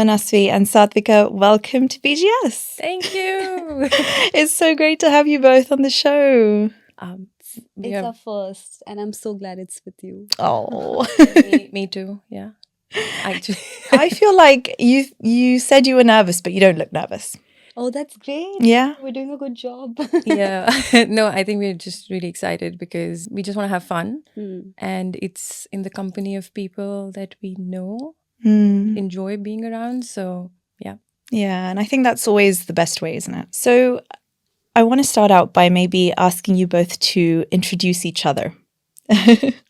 Manasvi and Sathvika, welcome to BGS. Thank you. It's so great to have you both on the show. It's our first, and I'm so glad it's with you. Oh, me too. Yeah, actually, I feel like you said you were nervous, but you don't look nervous. Oh, that's great. Yeah. We're doing a good job. yeah. No, I think we're just really excited because we just want to have fun, and it's in the company of people that we know, enjoy being around. So yeah. Yeah, and I think that's always the best way, isn't it? So I want to start out by maybe asking you both to introduce each other,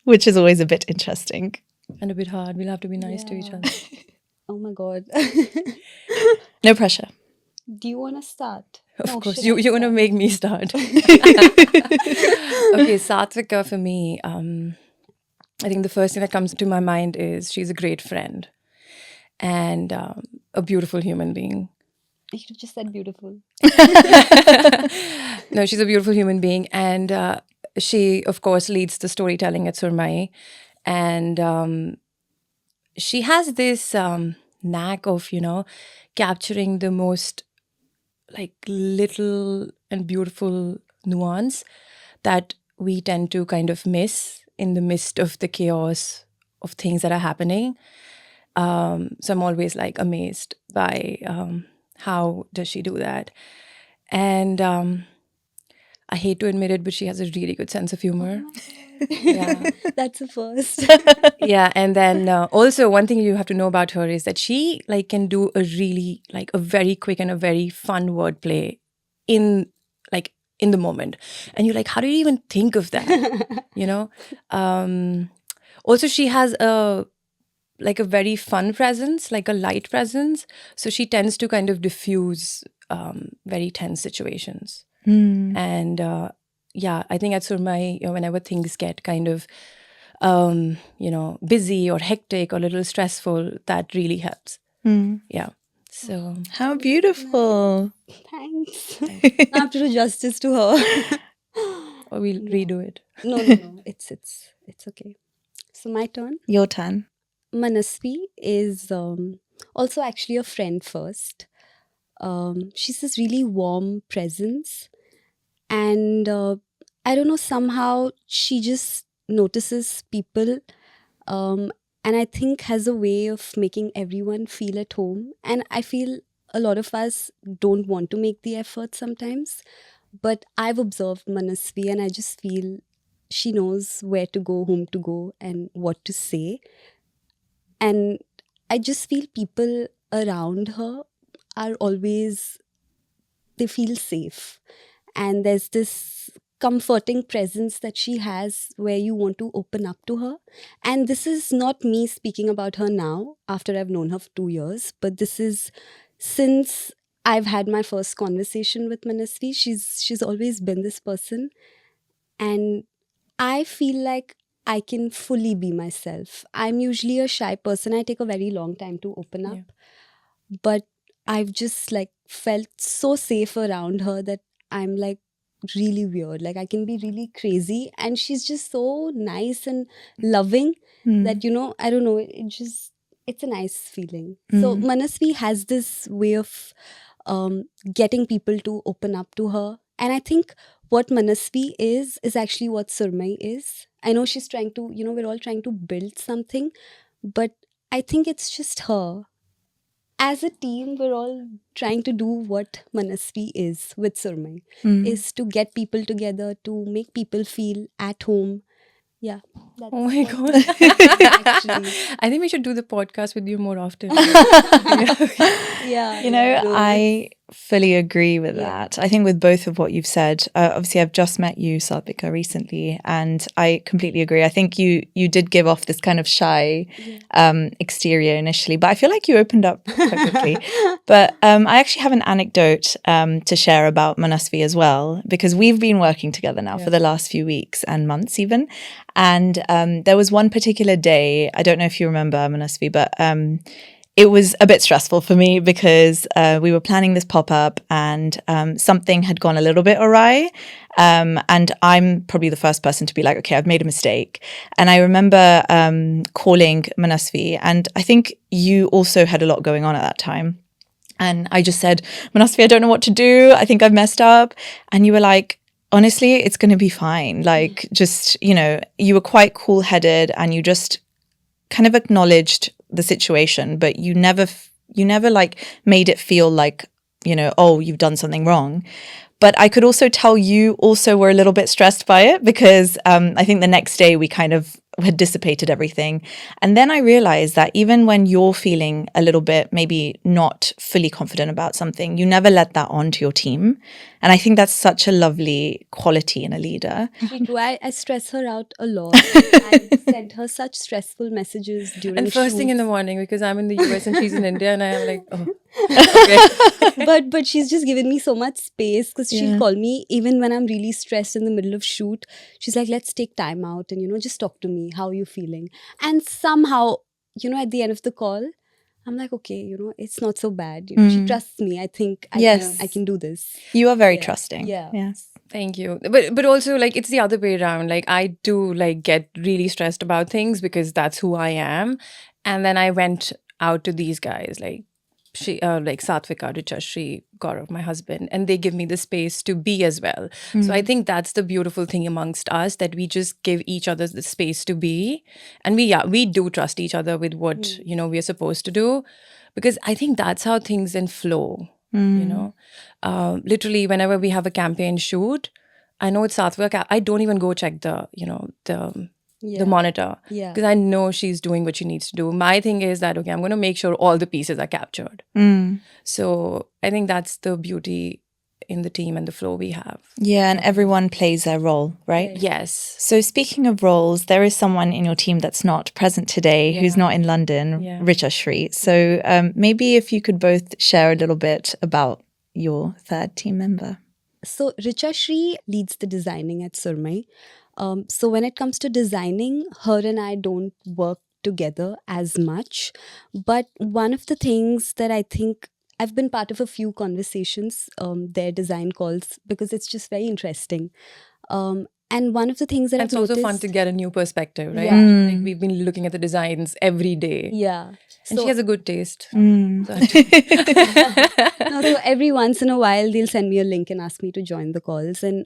which is always a bit interesting. And a bit hard. We'll have to be nice to each other. Oh my God. No pressure. Do you want to start? Of course, you want to make me start. Okay, Sathvika for me, I think the first thing that comes to my mind is she's a great friend and a beautiful human being. You should have just said beautiful. No, she's a beautiful human being, and she, of course, leads the storytelling at Surmeyi, and she has this knack of, capturing the most little and beautiful nuance that we tend to kind of miss in the midst of the chaos of things that are happening. So I'm always amazed by how does she do that. And I hate to admit it, but she has a really good sense of humor. Yeah. That's the first. Yeah, and then also one thing you have to know about her is that she can do a really a very quick and a very fun wordplay in the moment, and you're like, how do you even think of that? Also, she has a very fun presence, a light presence, so she tends to kind of diffuse very tense situations. And yeah, I think at Surmeyi, whenever things get kind of busy or hectic or a little stressful, that really helps. Yeah. So how beautiful. Thanks. I have to do justice to her. Or we'll redo it. No. It's okay. So my turn. Your turn. Manasvi is also actually a friend first. She's this really warm presence, and I don't know, somehow she just notices people, and I think has a way of making everyone feel at home. And I feel a lot of us don't want to make the effort sometimes, but I've observed Manasvi, and I just feel she knows where to go, whom to go, and what to say. And I just feel people around her are always, they feel safe. And there's this comforting presence that she has where you want to open up to her. And this is not me speaking about her now, after I've known her for 2 years, but this is since I've had my first conversation with Manasvi. She's always been this person. And I feel like I can fully be myself. I'm usually a shy person. I take a very long time to open up. Yeah. But I've just felt so safe around her that I'm really weird. I can be really crazy. And she's just so nice and loving that, I don't know, it's a nice feeling. So Manasvi has this way of getting people to open up to her. And I think what Manasvi is actually what Surmeyi is. I know she's trying to, we're all trying to build something, but I think it's just her. As a team, we're all trying to do what Manasvi is with Surmeyi, is to get people together, to make people feel at home. Yeah. Oh my God. I think we should do the podcast with you more often. Yeah. I fully agree with that. I think with both of what you've said, obviously I've just met you, Sathvika, recently, and I completely agree. I think you did give off this kind of shy exterior initially, but I feel like you opened up quite quickly. But I actually have an anecdote to share about Manasvi as well, because we've been working together now for the last few weeks and months even. And there was one particular day, I don't know if you remember, Manasvi, but it was a bit stressful for me because we were planning this pop-up and something had gone a little bit awry. And I'm probably the first person to be like, okay, I've made a mistake. And I remember calling Manasvi, and I think you also had a lot going on at that time. And I just said, Manasvi, I don't know what to do. I think I've messed up. And you were like, honestly, it's going to be fine. Like, just, you were quite cool-headed and you just kind of acknowledged the situation, but you never like made it feel like, oh, you've done something wrong. But I could also tell you also were a little bit stressed by it because I think the next day we kind of had dissipated everything. And then I realized that even when you're feeling a little bit maybe not fully confident about something, you never let that on to your team. And I think that's such a lovely quality in a leader. I stress her out a lot. I sent her such stressful messages during And first thing in the shoots. morning, because I'm in the US and she's in India, and I am like, oh, okay. But she's just given me so much space because she'll call me even when I'm really stressed in the middle of shoot. She's like, let's take time out and just talk to me. How are you feeling? And somehow, at the end of the call, I'm like, okay, it's not so bad. She trusts me. I think I can do this. You are very trusting. Yeah. Yes. Thank you. But also, like, it's the other way around. Like, I do like get really stressed about things because that's who I am. And then I went out to these guys, like Sathvika, Richa, Gaurav, my husband, and they give me the space to be as well. So I think that's the beautiful thing amongst us, that we just give each other the space to be. And we do trust each other with what, we're supposed to do, because I think that's how things then flow. Literally, whenever we have a campaign shoot, I know it's Sathvika, I don't even go check the monitor, because I know she's doing what she needs to do. My thing is that, okay, I'm going to make sure all the pieces are captured. So I think that's the beauty in the team and the flow we have. Yeah, and everyone plays their role, right? Yes. So speaking of roles, there is someone in your team that's not present today, who's not in London, Richa. So maybe if you could both share a little bit about your third team member. So Richa leads the designing at Surmeyi. So when it comes to designing, her and I don't work together as much. But one of the things that I think, I've been part of a few conversations, their design calls, because it's just very interesting. And one of the things that it's I've also noticed, fun to get a new perspective, right? Yeah. Like, we've been looking at the designs every day. Yeah. And she has a good taste. So so every once in a while, they'll send me a link and ask me to join the calls. And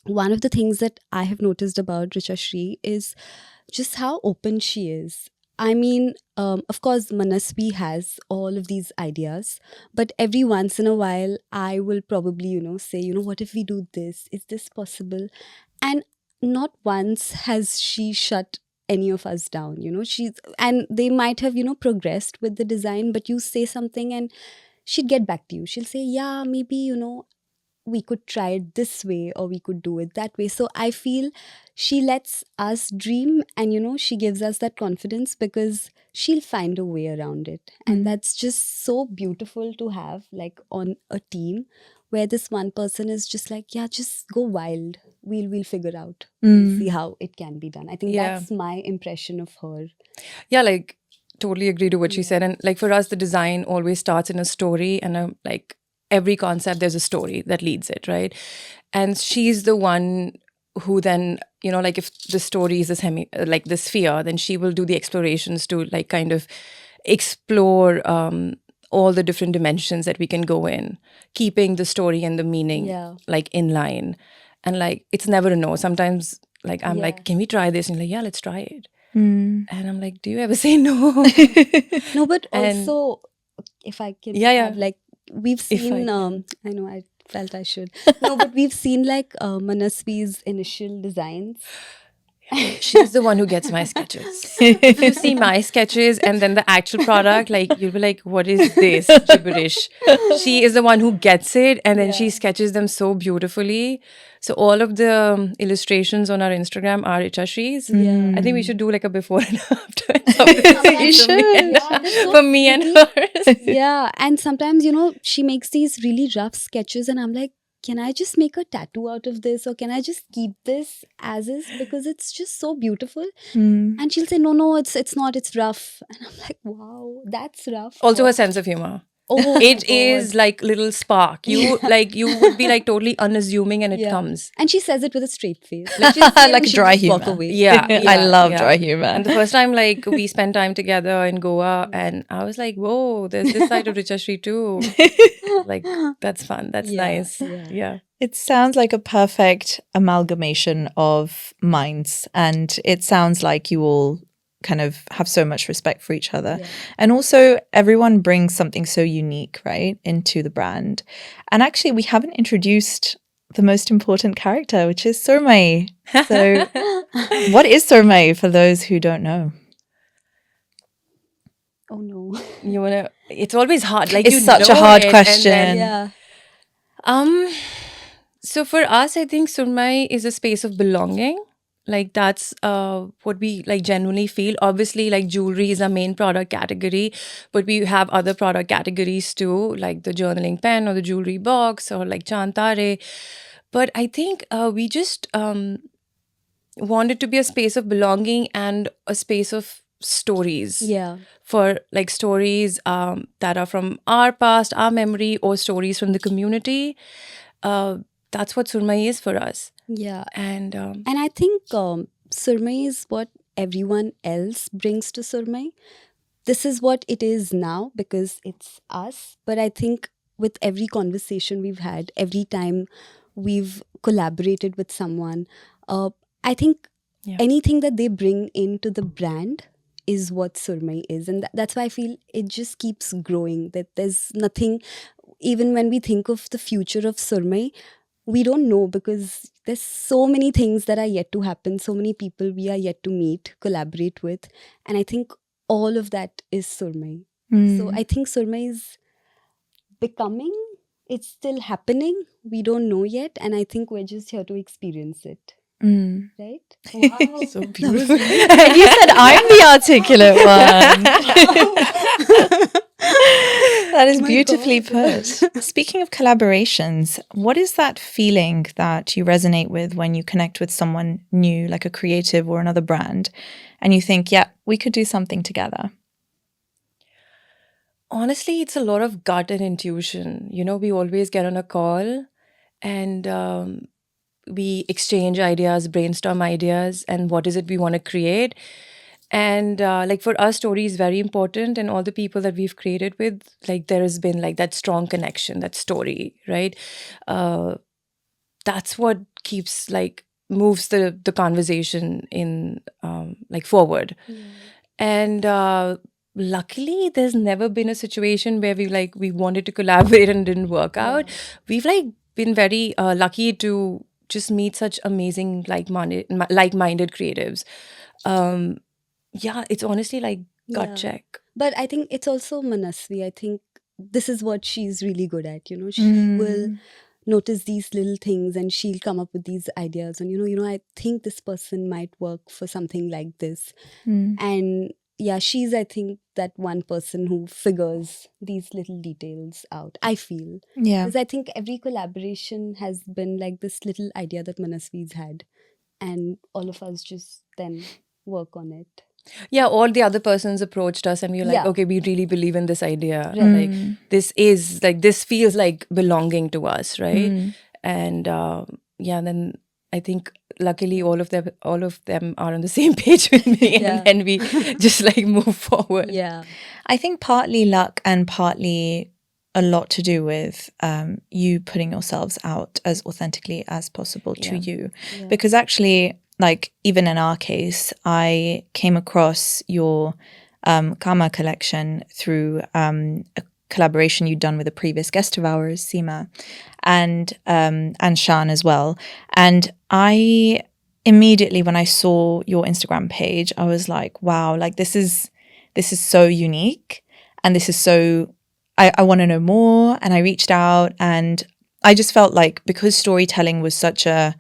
one of the things that I have noticed about Richa is just how open she is. I mean, of course, Manasvi has all of these ideas, but every once in a while, I will probably, say, what if we do this? Is this possible? And not once has she shut any of us down, and they might have, progressed with the design, but you say something and she'd get back to you. She'll say, yeah, maybe, we could try it this way or we could do it that way. So I feel she lets us dream and, she gives us that confidence because she'll find a way around it. And that's just so beautiful to have, like, on a team where this one person is just like, yeah, just go wild. We'll figure out. We'll see how it can be done. I think that's my impression of her. Yeah, like, totally agree to what she said. And like, for us, the design always starts in a story, and like, every concept, there's a story that leads it, right? And she's the one who then, like, if the story is the sphere, then she will do the explorations to, like, kind of explore all the different dimensions that we can go in, keeping the story and the meaning like in line. And like, it's never a no. Sometimes, like, I'm like, can we try this? And like, yeah, let's try it. And I'm like, do you ever say no? No, but also, if I can have, like, we've seen, I know I felt I should. No, but we've seen, like, Manasvi's initial designs. She's the one who gets my sketches. If you see my sketches and then the actual product, like, you'll be like, what is this gibberish? She is the one who gets it, and then she sketches them so beautifully. So all of the illustrations on our Instagram are Richa. I think we should do like a before and after. You should. For me and hers. Yeah, and sometimes, she makes these really rough sketches and I'm like, can I just make a tattoo out of this, or can I just keep this as is because it's just so beautiful? And she'll say, no, it's not, it's rough. And I'm like, wow, that's rough. Also What? her sense of humor. Oh, It my is God. like little spark. You like you would be like totally unassuming, and it Yeah. comes. And she says it with a straight face, like, she'll say it Like and a she'll dry just walk humor. away. Yeah, I love dry humor. And the first time, like, we spent time together in Goa, and I was like, whoa, there's this side of Richashri too. Like, that's fun. That's nice. Yeah. It sounds like a perfect amalgamation of minds, and it sounds like you all kind of have so much respect for each other. Yeah. And also everyone brings something so unique, right, into the brand. And actually we haven't introduced the most important character, which is Surmeyi. So what is Surmeyi for those who don't know? Oh no. You wanna? It's always hard. Like, It's you such a know hard it, and question. then- Yeah. So for us, I think Surmeyi is a space of belonging. Like, that's what we like genuinely feel. Obviously, like, jewelry is our main product category, but we have other product categories too, like the journaling pen or the jewelry box or like Chantare. But I think we just wanted to be a space of belonging and a space of stories. Yeah. For like stories that are from our past, our memory, or stories from the community. That's what Surmeyi is for us. Yeah. And And I think Surmeyi is what everyone else brings to Surmeyi. This is what it is now because it's us. But I think with every conversation we've had, every time we've collaborated with someone, I think anything that they bring into the brand is what Surmeyi is. And that's why I feel it just keeps growing. That there's nothing, even when we think of the future of Surmeyi, we don't know because there's so many things that are yet to happen, so many people we are yet to meet, collaborate with. And I think all of that is Surmeyi. So I think Surmeyi is becoming, it's still happening. We don't know yet. And I think we're just here to experience it. Right? Wow. so beautiful. You said I'm the articulate one. That is beautifully put. Speaking of collaborations, what is that feeling that you resonate with when you connect with someone new, like a creative or another brand, and you think, yeah, we could do something together? Honestly, it's a lot of gut and intuition. You know, we always get on a call and we exchange ideas, brainstorm ideas, and what is it we want to create. And like, for us, story is very important, and all the people that we've created with, like, there has been like that strong connection, that story, right? That's what keeps like moves the conversation in like forward. And luckily, there's never been a situation where we wanted to collaborate and didn't work out. We've like been very lucky to just meet such amazing like-minded creatives. Yeah, it's honestly like gut check. But I think it's also Manasvi. I think this is what she's really good at. You know, she will notice these little things and she'll come up with these ideas. And, you know, I think this person might work for something like this. And yeah, she's, I think, that one person who figures these little details out, I feel. Yeah. Because I think every collaboration has been like this little idea that Manasvi's had. And all of us just then work on it. Yeah, all the other persons approached us and we were like, okay, we really believe in this idea. Like, this is like, this feels like belonging to us, right? And yeah, then I think luckily all of them are on the same page with me, and then we just like move forward. Yeah. I think partly luck and partly a lot to do with you putting yourselves out as authentically as possible to you. Because actually, like, even in our case, I came across your Kama collection through a collaboration you'd done with a previous guest of ours, Seema, and Shan as well. And I immediately, when I saw your Instagram page, I was like, wow, like this is so unique, and this is so, I want to know more. And I reached out, and I just felt like, because storytelling was such a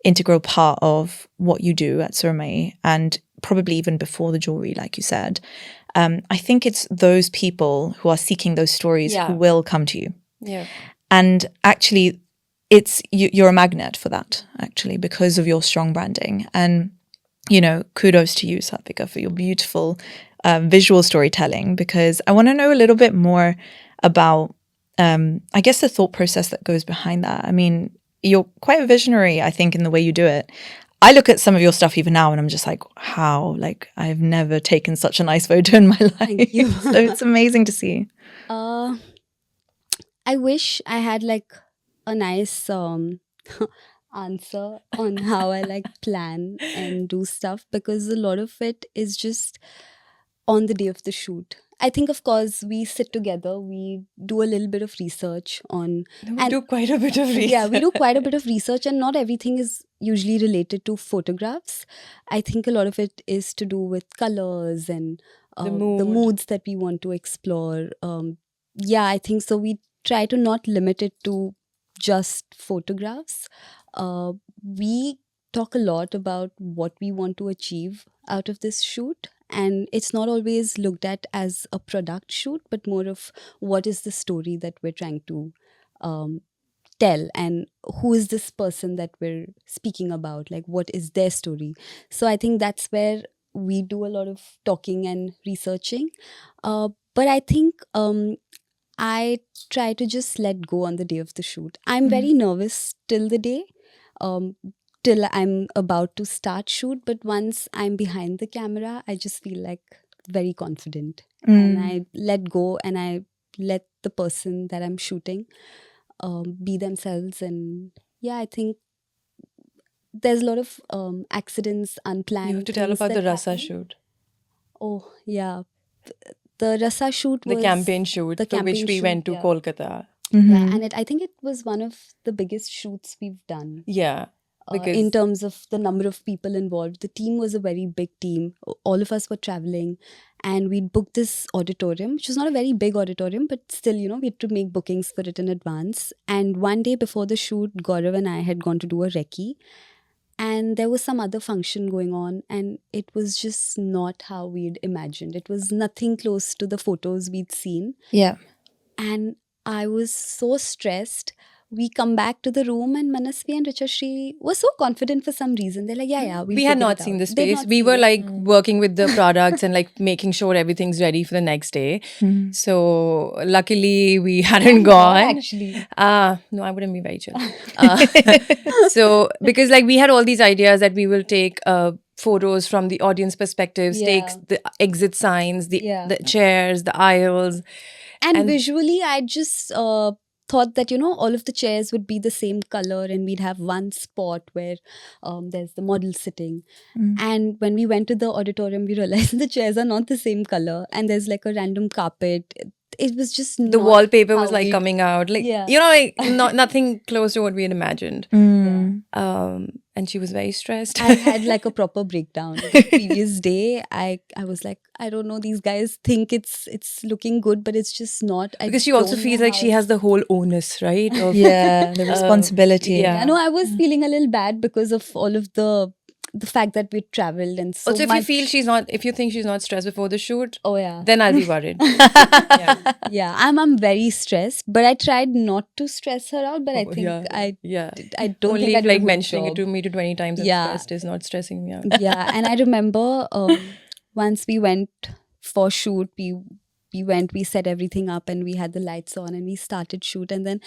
integral part of what you do at Surmeyi, and probably even before the jewelry, like you said, I think it's those people who are seeking those stories who will come to you. Yeah. And actually, you're a magnet for that, actually, because of your strong branding. And, kudos to you, Sathvika, for your beautiful visual storytelling, because I want to know a little bit more about, I guess, the thought process that goes behind that. I mean, you're quite a visionary, I think, in the way you do it. I look at some of your stuff even now and I'm just like, how? Like, I've never taken such a nice photo in my life. Thank you. So it's amazing to see. I wish I had like a nice answer on how I like plan and do stuff, because a lot of it is just on the day of the shoot. I think, of course, we sit together, we do a little bit of research on. We do quite a bit of research. Yeah, we do quite a bit of research, and not everything is usually related to photographs. I think a lot of it is to do with colors and the moods that we want to explore. Yeah, I think so. We try to not limit it to just photographs. We talk a lot about what we want to achieve out of this shoot. And it's not always looked at as a product shoot, but more of what is the story that we're trying to tell, and who is this person that we're speaking about, like what is their story. So I think that's where we do a lot of talking and researching. But I think I try to just let go on the day of the shoot. I'm very nervous till the day, till I'm about to start shoot. But once I'm behind the camera, I just feel like very confident. And I let go, and I let the person that I'm shooting be themselves. And yeah, I think there's a lot of accidents, unplanned. You have to tell about the Rasa shoot. Oh, yeah. The Rasa shoot was the campaign shoot, for which we went to Kolkata. Yeah, and I think it was one of the biggest shoots we've done. Yeah. Because in terms of the number of people involved, the team was a very big team. All of us were traveling, and we'd booked this auditorium, which was not a very big auditorium, but still, we had to make bookings for it in advance. And one day before the shoot, Gaurav and I had gone to do a recce, and there was some other function going on, and it was just not how we'd imagined. It was nothing close to the photos we'd seen. Yeah. And I was so stressed. We come back to the room, and Manasvi and Richashri were so confident for some reason. They're like, yeah, we had not seen the space. We were like working with the products and like making sure everything's ready for the next day. So luckily we hadn't gone. Actually. No, I wouldn't be very chill. So because like we had all these ideas that we will take photos from the audience perspectives, take the exit signs, the chairs, the aisles. And visually, I just thought that, all of the chairs would be the same color, and we'd have one spot where there's the model sitting. And when we went to the auditorium, we realized the chairs are not the same color, and there's like a random carpet. It was just the wallpaper was like coming out, like like nothing close to what we had imagined. And she was very stressed. I had like a proper breakdown. The previous day, I was like, I don't know, these guys think it's looking good, but it's just not. Because she also feels like she has the whole onus, right? Of, the responsibility. Yeah, no, I was feeling a little bad because of all of the fact that we traveled and so also if much. if you think she's not stressed before the shoot, then I'll be worried. Yeah, I'm very stressed, but I tried not to stress her out. But I think I don't only think I like mentioning it to me 20 times at first is not stressing me out. Yeah, and I remember once we went for shoot, we set everything up, and we had the lights on, and we started shoot, and then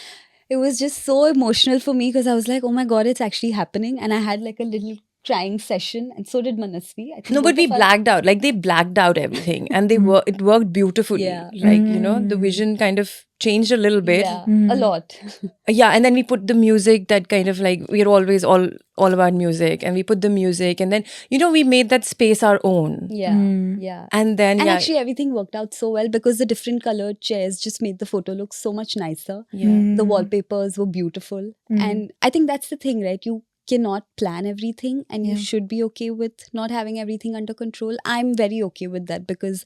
it was just so emotional for me because I was like, oh my god, it's actually happening. And I had like a little crying session, and so did Manasvi. No, but we blacked out. Like they blacked out everything, and it worked beautifully. Yeah. Like the vision kind of changed a little bit. Yeah, a lot. Yeah, and then we put the music that kind of like we're always all about music, and we put the music, and then we made that space our own. Yeah. And then actually everything worked out so well because the different colored chairs just made the photo look so much nicer. The wallpapers were beautiful, and I think that's the thing, right? You cannot plan everything, and you should be okay with not having everything under control. I'm very okay with that because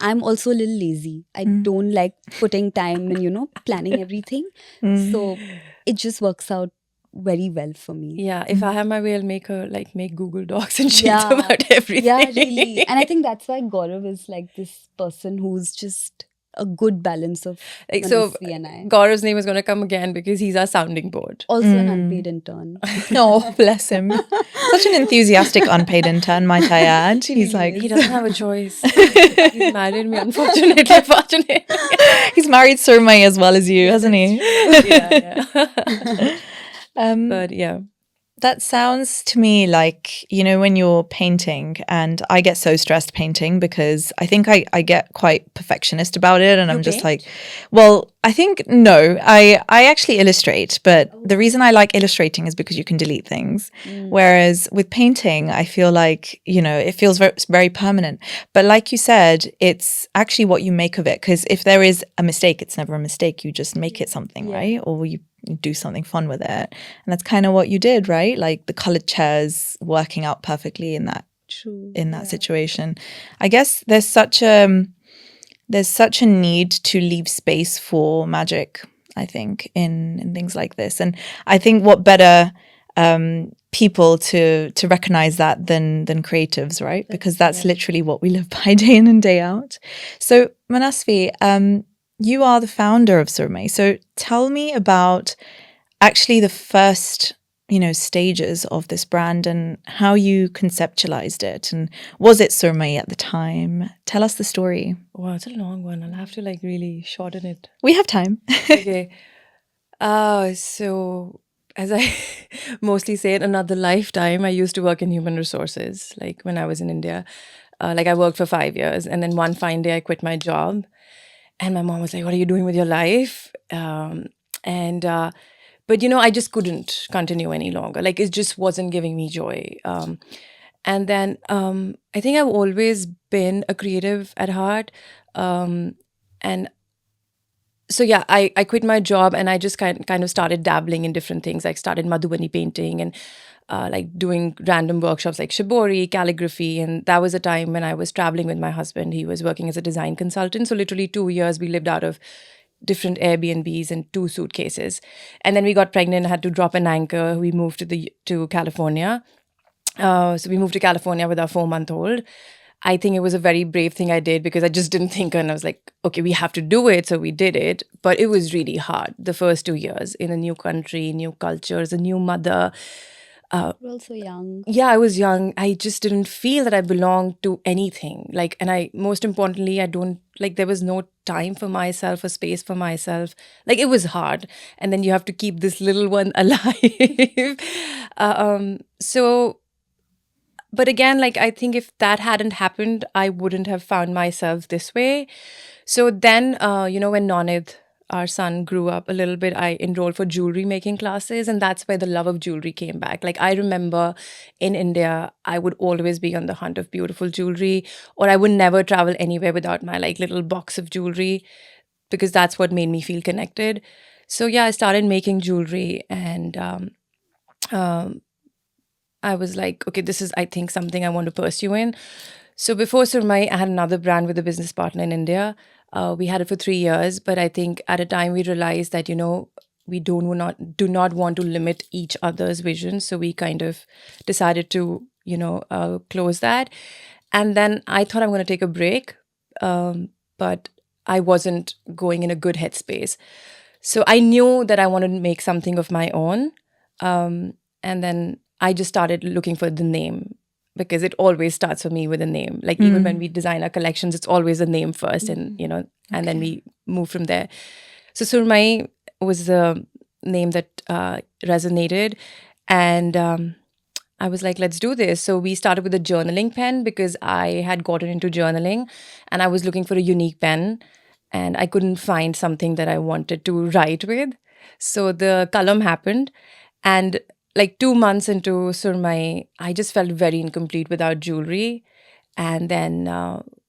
I'm also a little lazy. I don't like putting time in, planning everything. So it just works out very well for me. Yeah, if I have my way, I'll make Google Docs and sheets about everything. Yeah, really. And I think that's why Gaurav is like this person who's just a good balance of Like, so Manasvi and I. Gaurav's name is going to come again because he's our sounding board. Also an unpaid intern. Oh, bless him. Such an enthusiastic unpaid intern, might I add. He's like, He doesn't have a choice. He's married me, unfortunately. Fortunately. he's married Surmeyi as well as you, hasn't he? Yeah. But yeah. That sounds to me like, you know, when you're painting, and I get so stressed painting because I think I get quite perfectionist about it, and I'm just paint? like, well, I think no, I actually illustrate, but the reason I like illustrating is because you can delete things. Whereas with painting, I feel like, you know, it feels very, very permanent. But like you said, it's actually what you make of it, because if there is a mistake, it's never a mistake. You just make it something, right? Or you do something fun with it. And that's kind of what you did, right? Like the colored chairs working out perfectly in that situation. I guess there's such a need to leave space for magic, I think, in things like this. And I think what better people to recognize that than creatives, right? Because that's literally what we live by day in and day out. So Manasvi, you are the founder of Surmeyi. So tell me about actually the first, you know, stages of this brand and how you conceptualized it. And was it Surmeyi at the time? Tell us the story. Wow, it's a long one. I'll have to like really shorten it. We have time. Okay. So as I mostly say, in another lifetime, I used to work in human resources. Like when I was in India, like I worked for 5 years, and then one fine day I quit my job. And my mom was like, "What are you doing with your life?" But you know, I just couldn't continue any longer. Like it just wasn't giving me joy. And then I think I've always been a creative at heart. And so yeah, I quit my job and I just kind of started dabbling in different things. Like started Madhubani painting and like doing random workshops like shibori, calligraphy. And that was a time when I was traveling with my husband. He was working as a design consultant. So literally 2 years we lived out of different Airbnbs and 2 suitcases. And then we got pregnant, had to drop an anchor. We moved to California. So we moved to California with our 4-month-old. I think it was a very brave thing I did because I just didn't think, and I was like, okay, we have to do it. So we did it. But it was really hard the first 2 years in a new country, new cultures, a new mother. You're also young. Yeah, I was young. I just didn't feel that I belonged to anything. Like, and most importantly, there was no time for myself, a space for myself. Like, it was hard. And then you have to keep this little one alive. But again, like, I think if that hadn't happened, I wouldn't have found myself this way. So then, when Nonid, our son, grew up a little bit, I enrolled for jewelry making classes, and that's where the love of jewelry came back. Like, I remember in India, I would always be on the hunt of beautiful jewelry, or I would never travel anywhere without my like little box of jewelry, because that's what made me feel connected. So yeah, I started making jewelry, and I was like, okay, this is, I think, something I want to pursue in. So before Surmeyi, I had another brand with a business partner in India. We had it for 3 years, but I think at a time we realized that, we do not want to limit each other's vision. So we kind of decided to, close that. And then I thought I'm going to take a break, but I wasn't going in a good headspace. So I knew that I wanted to make something of my own. And then I just started looking for the name, because it always starts for me with a name. Like even when we design our collections, it's always a name first, and and then we move from there. So Surmeyi was the name that resonated, and I was like, let's do this. So we started with a journaling pen because I had gotten into journaling, and I was looking for a unique pen, and I couldn't find something that I wanted to write with. So the column happened, and like 2 months into Surmeyi, I just felt very incomplete without jewelry. And then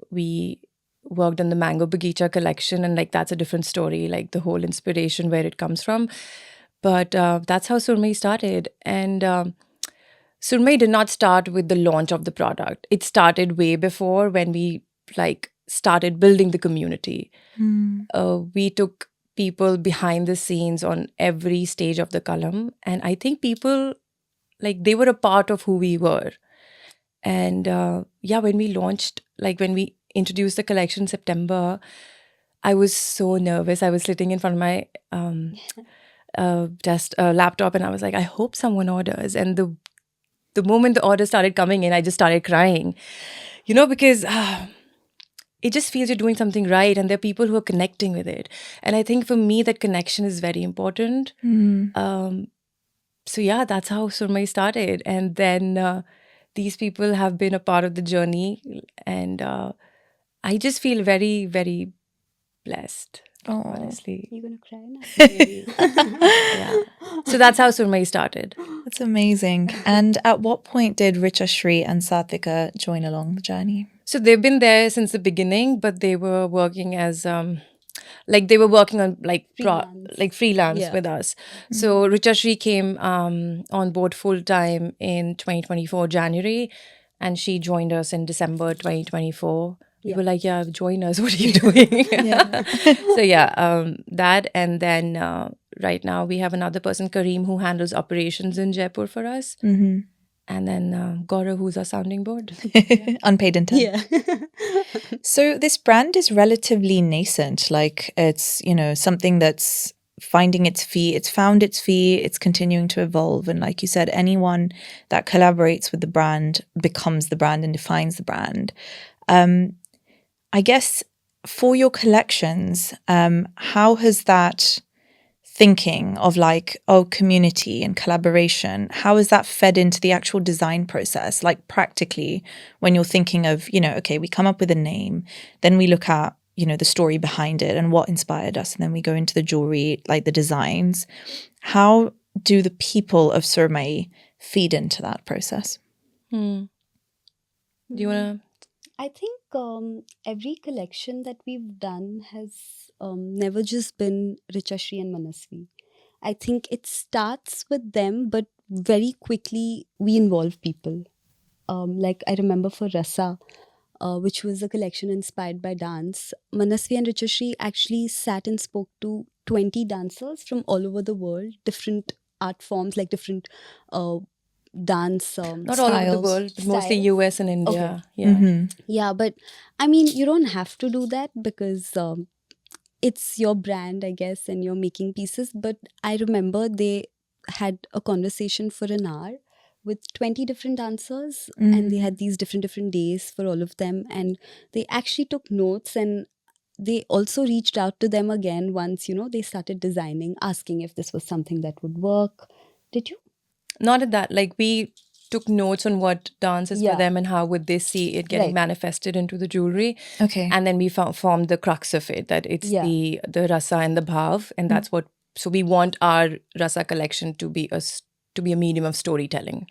we worked on the Mango Bagicha collection, and like that's a different story, like the whole inspiration, where it comes from. But that's how Surmeyi started. And Surmeyi did not start with the launch of the product. It started way before, when we like started building the community. We took people behind the scenes on every stage of the column. And I think people, like, they were a part of who we were. And when we launched, like when we introduced the collection in September, I was so nervous. I was sitting in front of my laptop, and I was like, I hope someone orders. And the moment the order started coming in, I just started crying, because it just feels you're doing something right, and there are people who are connecting with it. And I think for me, that connection is very important. So yeah, that's how Surmeyi started. And then these people have been a part of the journey. And I just feel very, very blessed, honestly. You're going to cry now? Yeah. So that's how Surmeyi started. That's amazing. And at what point did Shri and Sathvika join along the journey? So they've been there since the beginning, but they were working as they were working on freelance with us. So Shri came on board full time in 2024 January, and she joined us in December 2024. We were like, yeah, join us. What are you doing? So that. And then right now we have another person, Kareem, who handles operations in Jaipur for us. And then Gaurav, who's our sounding board. Unpaid intern. So this brand is relatively nascent. Like it's, something that's finding its feet. It's found its feet. It's continuing to evolve. And like you said, anyone that collaborates with the brand becomes the brand and defines the brand. I guess for your collections, how has that thinking of community and collaboration, how is that fed into the actual design process? Like practically, when you're thinking of, okay, we come up with a name, then we look at, the story behind it and what inspired us. And then we go into the jewelry, like the designs. How do the people of Surmeyi feed into that process? Do you want to? I think every collection that we've done has never just been Shri and Manasvi. I think it starts with them, but very quickly we involve people. Like I remember for Rasa, which was a collection inspired by dance, Manasvi and Shri actually sat and spoke to 20 dancers from all over the world, different art forms, like different dance not styles. all over the world, but mostly US and India. Okay. Yeah, but I mean, you don't have to do that because it's your brand, I guess, and you're making pieces. But I remember they had a conversation for an hour with 20 different dancers, and they had these different days for all of them, and they actually took notes, and they also reached out to them again once they started designing, asking if this was something that would work. Did you? Not at that. Like we took notes on what dance is for them and how would they see it getting manifested into the jewelry. Okay. And then we formed the crux of it, that it's the rasa and the bhav, and that's what. So we want our rasa collection to be a medium of storytelling.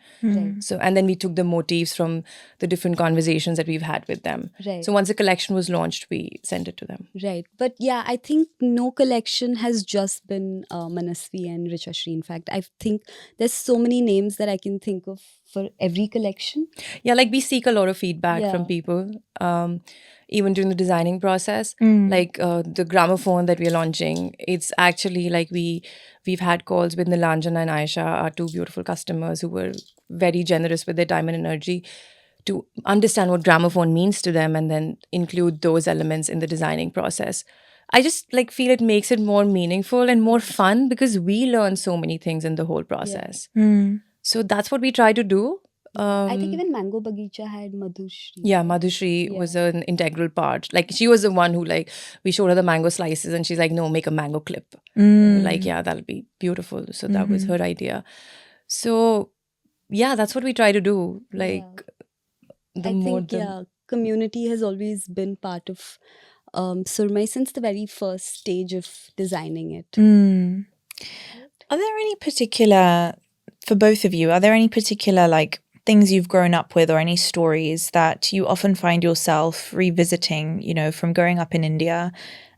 So, and then we took the motifs from the different conversations that we've had with them. So once the collection was launched, we sent it to them. Right. But yeah, I think no collection has just been Manasvi and Shri. In fact, I think there's so many names that I can think of for every collection. Yeah, like we seek a lot of feedback from people, even during the designing process. Like the gramophone that we're launching, it's actually like we've had calls with Nilanjana and Aisha, our two beautiful customers who were very generous with their time and energy to understand what gramophone means to them and then include those elements in the designing process. I just feel it makes it more meaningful and more fun because we learn so many things in the whole process. So that's what we try to do. I think even Mango Bagicha had Madhushri. Yeah, Madhushri was an integral part. Like she was the one who we showed her the mango slices and she's like, no, make a mango clip. Yeah, that'll be beautiful. So that was her idea. So yeah, that's what we try to do. Community has always been part of Surmeyi since the very first stage of designing it. Are there any particular, for both of you, are there any particular things you've grown up with or any stories that you often find yourself revisiting, from growing up in India,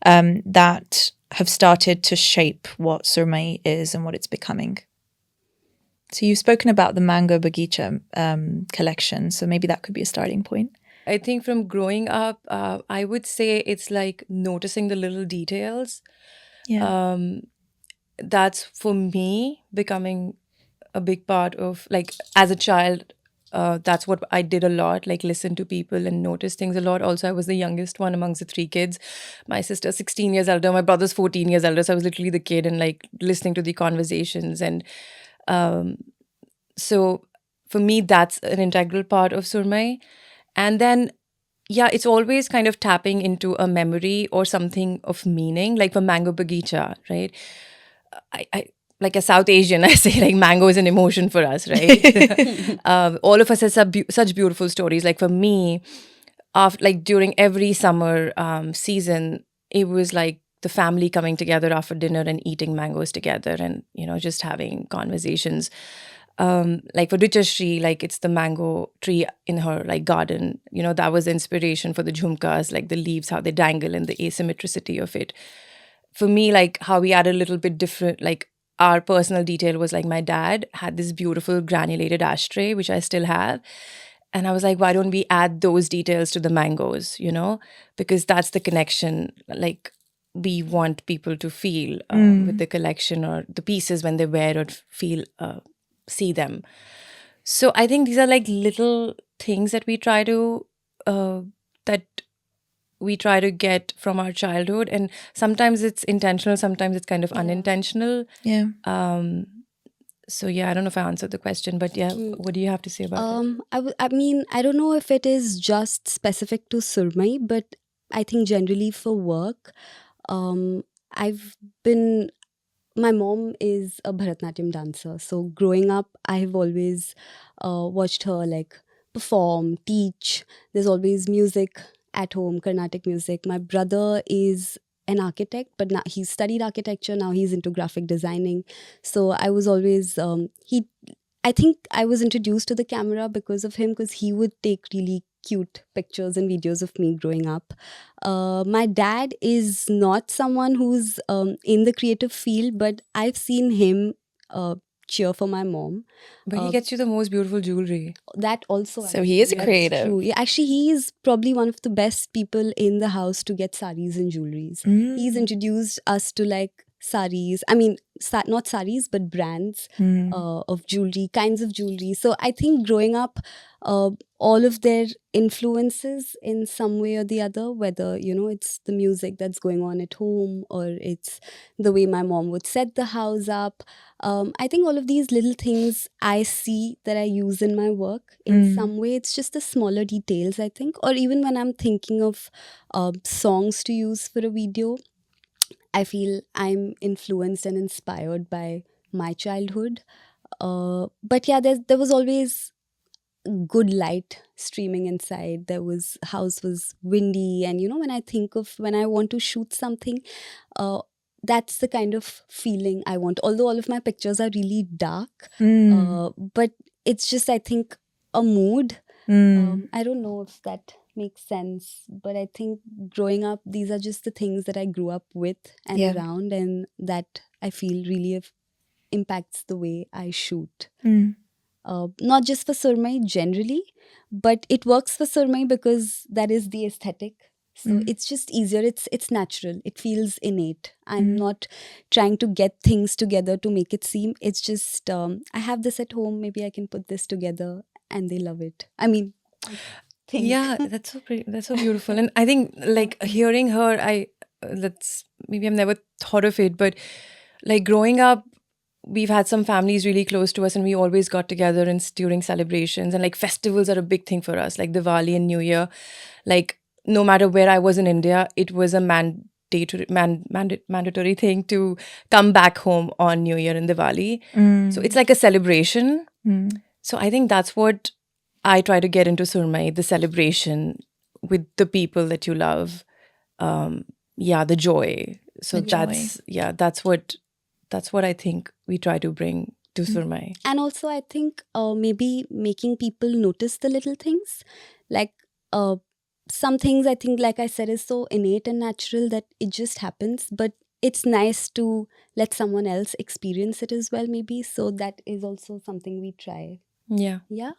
that have started to shape what Surmeyi is and what it's becoming? So you've spoken about the Mango Bagicha collection, so maybe that could be a starting point. I think from growing up, I would say it's noticing the little details. Yeah. That's for me becoming a big part of as a child, that's what I did a lot, like listen to people and notice things a lot. Also, I was the youngest one amongst the 3 kids. My sister's 16 years older, my brother's 14 years older. So I was literally the kid and like listening to the conversations. And so for me, that's an integral part of Surmeyi. And then, yeah, it's always kind of tapping into a memory or something of meaning, like for Mango Bagicha, right? I like a South Asian, I say like mango is an emotion for us, right? All of us have such beautiful stories. Like for me, after like during every summer season, it was like the family coming together after dinner and eating mangoes together, and just having conversations. Like for Richashri, like it's the mango tree in her like garden. That was the inspiration for the jhumkas, like the leaves, how they dangle and the asymmetricity of it. For me, like how we added a little bit different, like our personal detail was like my dad had this beautiful granulated ashtray, which I still have. And I was like, why don't we add those details to the mangoes, because that's the connection, like we want people to feel with the collection or the pieces when they wear or feel, see them. So I think these are like little things that we try to, get from our childhood, and sometimes it's intentional, sometimes it's kind of unintentional. Yeah. So yeah, I don't know if I answered the question, but yeah, what do you have to say about it? I mean, I don't know if it is just specific to Surmeyi, but I think generally for work, my mom is a Bharatanatyam dancer. So growing up, I've always watched her like perform, teach. There's always music at home, Carnatic music. My brother is an architect, but now he studied architecture. Now he's into graphic designing. So I was always, I think I was introduced to the camera because of him, because he would take really cute pictures and videos of me growing up. My dad is not someone who's in the creative field, but I've seen him cheer for my mom. But he gets you the most beautiful jewelry. That also. So he is a creative. True. Yeah, actually, he is probably one of the best people in the house to get saris and jewelries. He's introduced us to like saris. I mean, not saris, but brands of jewelry, kinds of jewelry. So I think growing up, all of their influences in some way or the other, whether, it's the music that's going on at home or it's the way my mom would set the house up. I think all of these little things I see that I use in my work in some way. It's just the smaller details, I think. Or even when I'm thinking of songs to use for a video, I feel I'm influenced and inspired by my childhood. But yeah, there was always good light streaming inside. House was windy, and when I want to shoot something, that's the kind of feeling I want. Although all of my pictures are really dark, but it's just, I think, a mood. I don't know if that makes sense, but I think growing up, these are just the things that I grew up with and around, and that I feel really impacts the way I shoot. Not just for Surmeyi generally, but it works for Surmeyi because that is the aesthetic. So it's just easier. It's natural. It feels innate. I'm not trying to get things together to make it seem. It's just I have this at home. Maybe I can put this together, and they love it. I mean, yeah, that's so pretty. That's so beautiful. And I think like hearing her, maybe I've never thought of it, but like growing up, we've had some families really close to us, and we always got together during celebrations, and like festivals are a big thing for us, like Diwali and New Year. Like no matter where I was in India, it was a mandatory thing to come back home on New Year and Diwali. So it's like a celebration. So I think that's what I try to get into Surmeyi, the celebration with the people that you love. The joy. So that's what I think we try to bring to Surmeyi. And also I think maybe making people notice the little things. Like some things, I think, like I said, is so innate and natural that it just happens. But it's nice to let someone else experience it as well, maybe. So that is also something we try. Yeah. Yeah.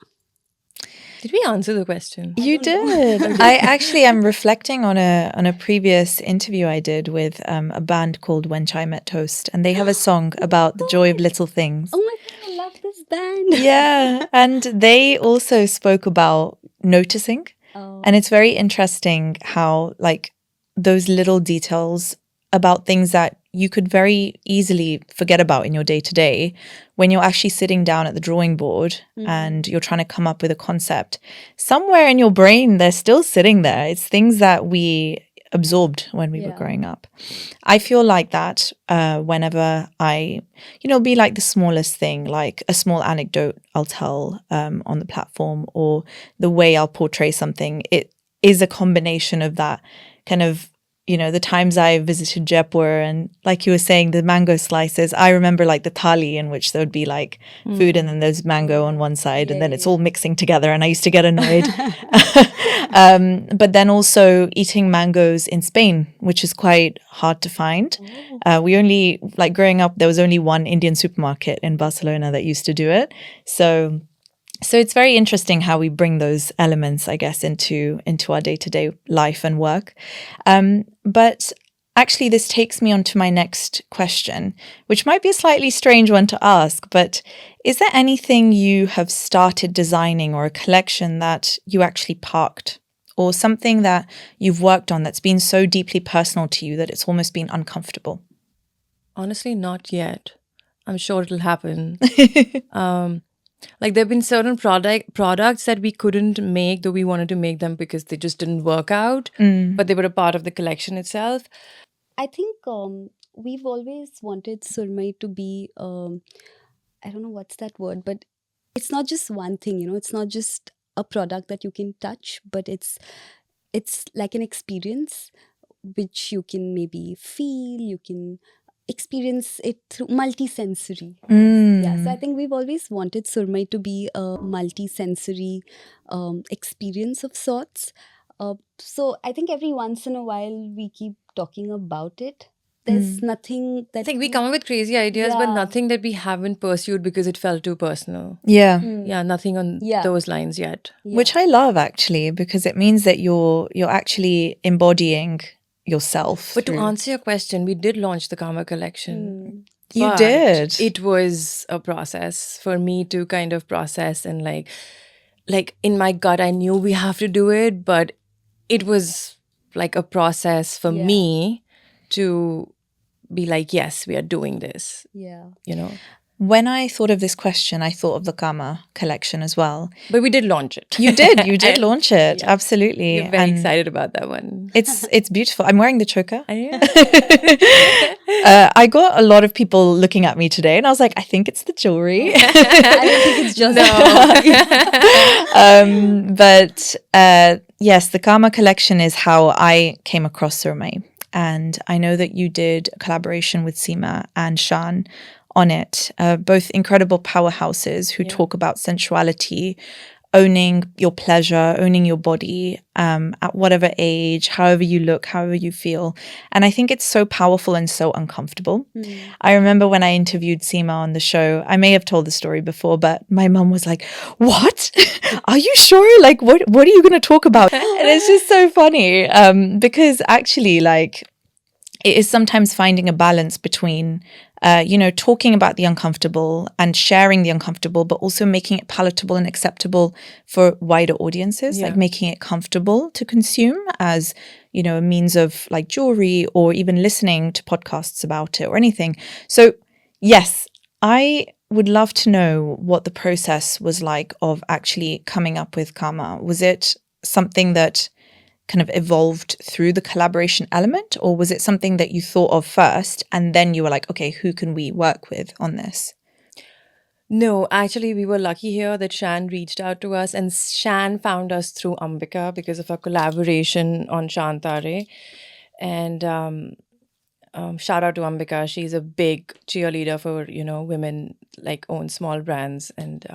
Did we answer the question? You did. I actually am reflecting on a previous interview I did with a band called When Chai Met Toast, and they have a song about the joy of little things. Oh my God, I love this band. Yeah. And they also spoke about noticing. And it's very interesting how, like, those little details about things that you could very easily forget about in your day to day, when you're actually sitting down at the drawing board and you're trying to come up with a concept, somewhere in your brain, they're still sitting there. It's things that we absorbed when we were growing up. I feel like that whenever I, be like the smallest thing, like a small anecdote I'll tell on the platform, or the way I'll portray something. It is a combination of that kind of, the times I visited Jaipur, and like you were saying, the mango slices. I remember like the thali, in which there would be like food and then there's mango on one side and then it's all mixing together, and I used to get annoyed. But then also eating mangoes in Spain, which is quite hard to find. We only, like growing up, there was only one Indian supermarket in Barcelona that used to do it. So it's very interesting how we bring those elements, I guess, into our day-to-day life and work. But actually, this takes me on to my next question, which might be a slightly strange one to ask, but is there anything you have started designing, or a collection that you actually parked, or something that you've worked on that's been so deeply personal to you that it's almost been uncomfortable? Honestly, not yet. I'm sure it'll happen. Like there have been certain products that we couldn't make, though we wanted to make them because they just didn't work out, but they were a part of the collection itself. I think we've always wanted Surmeyi to be, I don't know what's that word, but it's not just one thing, it's not just a product that you can touch, but it's like an experience which you can maybe feel, you can experience it through multi-sensory. Yeah, so I think we've always wanted Surmeyi to be a multi-sensory experience of sorts. So I think every once in a while we keep talking about it. There's nothing that I think we come up with crazy ideas, but Yeah. nothing that we haven't pursued because it felt too personal. Yeah. Yeah, nothing on Yeah. those lines yet. Which I love, actually, because it means that you're actually embodying yourself. But to through- answer your question, we did launch the Karma collection. You But did. It was a process for me to kind of process, and like in my gut, I knew we have to do it, but it was like a process for me to be like, yes, we are doing this, Yeah. When I thought of this question, I thought of the Kama collection as well. But we did launch it. You did launch it, absolutely. We're very And excited about that one. it's beautiful. I'm wearing the choker. Yeah. I got a lot of people looking at me today, and I was like, I think it's the jewelry. I don't think it's just But yes, the Karma collection is how I came across Surmeyi. And I know that you did a collaboration with Seema and Shan on it, both incredible powerhouses who talk about sensuality, owning your pleasure, owning your body at whatever age, however you look, however you feel. And I think it's so powerful and so uncomfortable. I remember when I interviewed Seema on the show, I may have told the story before, but my mum was like, what? Are you sure? Like, what are you going to talk about? And it's just so funny because actually, like, it is sometimes finding a balance between talking about the uncomfortable and sharing the uncomfortable, but also making it palatable and acceptable for wider audiences, like making it comfortable to consume as, a means of like jewelry, or even listening to podcasts about it or anything. So yes, I would love to know what the process was like of actually coming up with Karma. Was it something that kind of evolved through the collaboration element, or was it something that you thought of first and then you were like, okay, who can we work with on this? No, actually, we were lucky here that Shan reached out to us, and Shan found us through Ambika because of our collaboration on Shantare. And shout out to Ambika. She's a big cheerleader for, women like own small brands. And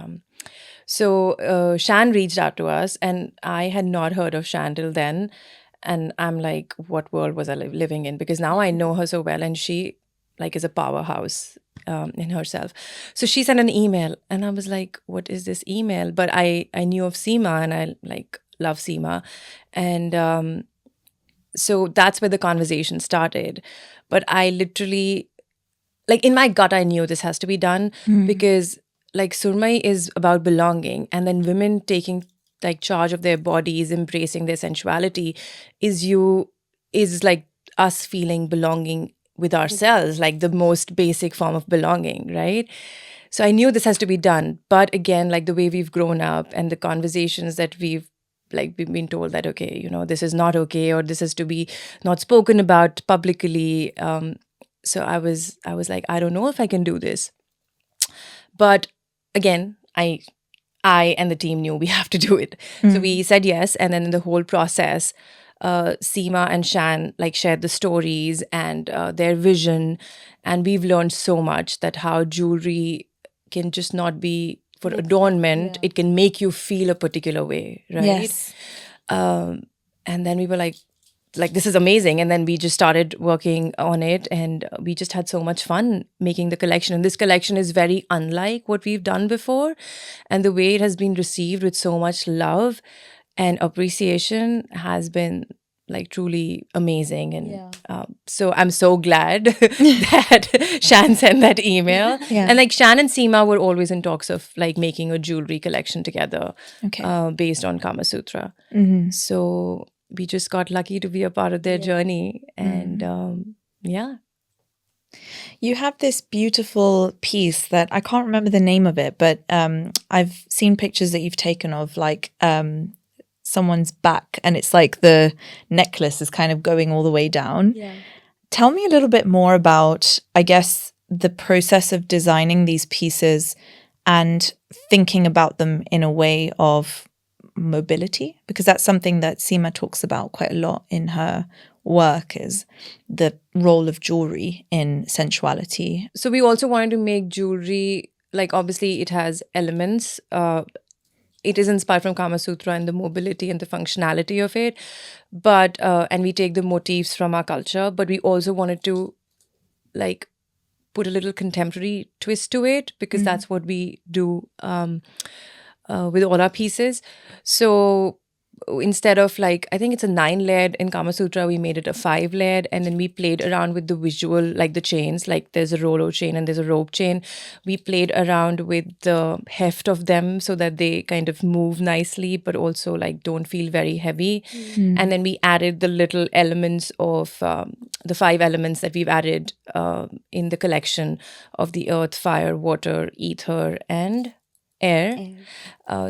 so Shan reached out to us, and I had not heard of Shan till then. And I'm like, what world was I living in? Because now I know her so well, and she like is a powerhouse in herself. So she sent an email, and I was like, what is this email? But I knew of Seema, and I like love Seema. And so that's where the conversation started. But I literally, like in my gut, I knew this has to be done because like Surmeyi is about belonging, and then women taking like charge of their bodies, embracing their sensuality is like us feeling belonging with ourselves, like the most basic form of belonging, right? So I knew this has to be done. But again, like the way we've grown up and the conversations that we've been told that, okay, you know, this is not okay, or this has to be not spoken about publicly. So I was like, I don't know if I can do this. But again, I and the team knew we have to do it. So we said yes. And then in the whole process, Seema and Shan like shared the stories and their vision. And we've learned so much that how jewelry can just not be for adornment. It can make you feel a particular way, right? Yes. And then we were like, this is amazing. And then we just started working on it, and we just had so much fun making the collection. And this collection is very unlike what we've done before. And the way it has been received with so much love and appreciation has been like truly amazing. And so I'm so glad that Shan sent that email. Yeah. And like Shan and Seema were always in talks of like making a jewelry collection together, based on Kama Sutra. So we just got lucky to be a part of their journey. And yeah. You have this beautiful piece that I can't remember the name of it, but I've seen pictures that you've taken of like someone's back, and it's like the necklace is kind of going all the way down. Yeah. Tell me a little bit more about, I guess, the process of designing these pieces and thinking about them in a way of mobility, because that's something that Seema talks about quite a lot in her work, is the role of jewelry in sensuality. So we also wanted to make jewelry, like obviously it has elements. It is inspired from Kama Sutra and the mobility and the functionality of it. But, and we take the motifs from our culture, but we also wanted to like put a little contemporary twist to it, because that's what we do with all our pieces. So instead of like, I think it's a 9-layered in Kama Sutra, we made it a 5-layered, and then we played around with the visual, like the chains, like there's a Rolo chain and there's a rope chain. We played around with the heft of them so that they kind of move nicely, but also like don't feel very heavy. And then we added the little elements of the 5 elements that we've added in the collection of the earth, fire, water, ether, and air.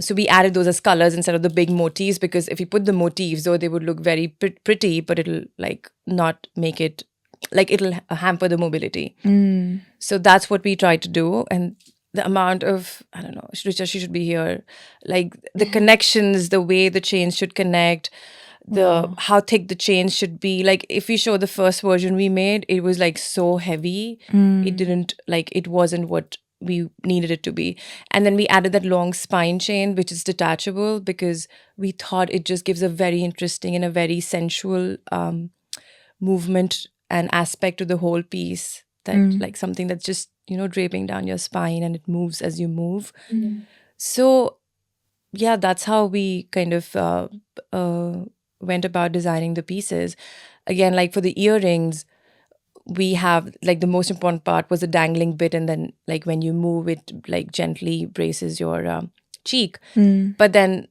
So we added those as colors instead of the big motifs, because if you put the motifs, though they would look very pretty, but it'll like not make it, like it'll hamper the mobility. So that's what we tried to do. And the amount of, I don't know, Richa, she should be here, like the connections, the way the chains should connect, how thick the chains should be. Like if we show the first version we made, it was like so heavy. It didn't, like, it wasn't what we needed it to be. And then we added that long spine chain, which is detachable, because we thought it just gives a very interesting and a very sensual movement and aspect to the whole piece, that like something that's just, you know, draping down your spine and it moves as you move. So yeah, that's how we kind of went about designing the pieces. Again, like for the earrings, we have like the most important part was the dangling bit, and then like when you move it, like gently braces your cheek. But then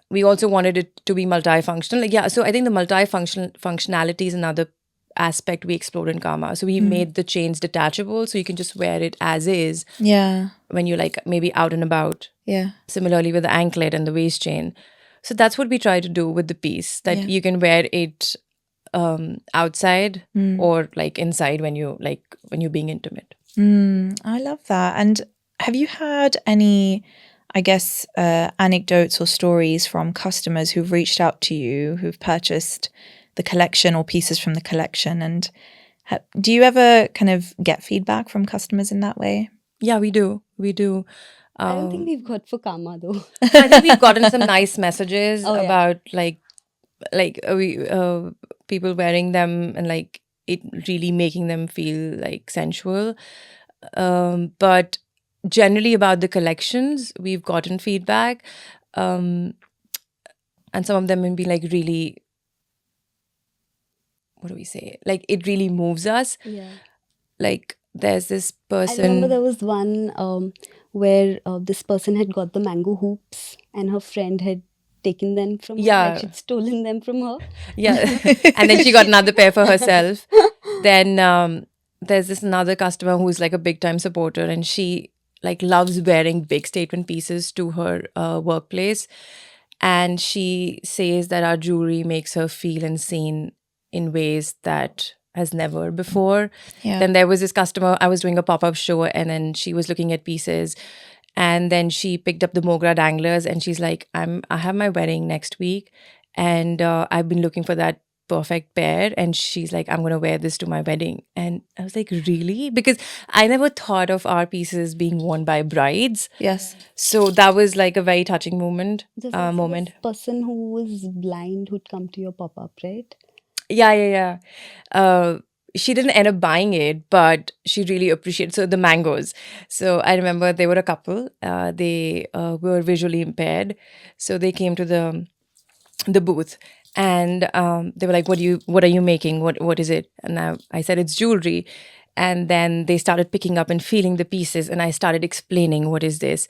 we also wanted it to be multifunctional. Like, yeah, so I think the functionality is another aspect we explored in Kama. So we made the chains detachable, so you can just wear it as is. Yeah. When you're like maybe out and about. Yeah. Similarly with the anklet and the waist chain. So that's what we try to do with the piece, that you can wear it outside or like inside when you're being intimate. I love that. And have you had any, I guess, anecdotes or stories from customers who've reached out to you, who've purchased the collection or pieces from the collection? And do you ever kind of get feedback from customers in that way? Yeah, we do. I don't think we've got for Kama though. I think we've gotten some nice messages about like people wearing them and like it really making them feel like sensual. But generally about the collections, we've gotten feedback, and some of them will be like really, what do we say? Like it really moves us. Yeah. Like there's this person. I remember there was one where this person had got the mango hoops and her friend had taken them from her, Yeah. like she'd stolen them from her. Yeah. And then she got another pair for herself. Then there's this another customer who's like a big time supporter, and she like loves wearing big statement pieces to her workplace. And she says that our jewelry makes her feel and seen in ways that has never before. Yeah. Then there was this customer, I was doing a pop-up show, and then she was looking at pieces, and then she picked up the Mogra danglers, and she's like, I have my wedding next week, and I've been looking for that perfect pair, and she's like, I'm gonna wear this to my wedding. And I was like, really? Because I never thought of our pieces being worn by brides. Yes. So that was like a very touching moment. There's also Moment. this person who was blind who'd come to your pop-up, right? Yeah. She didn't end up buying it, but she really appreciated. So the mangoes. So I remember they were a couple. They were visually impaired, so they came to the booth, and they were like, "What are you making? What is it?" And I said, "It's jewelry." And then they started picking up and feeling the pieces, and I started explaining, "What is this?"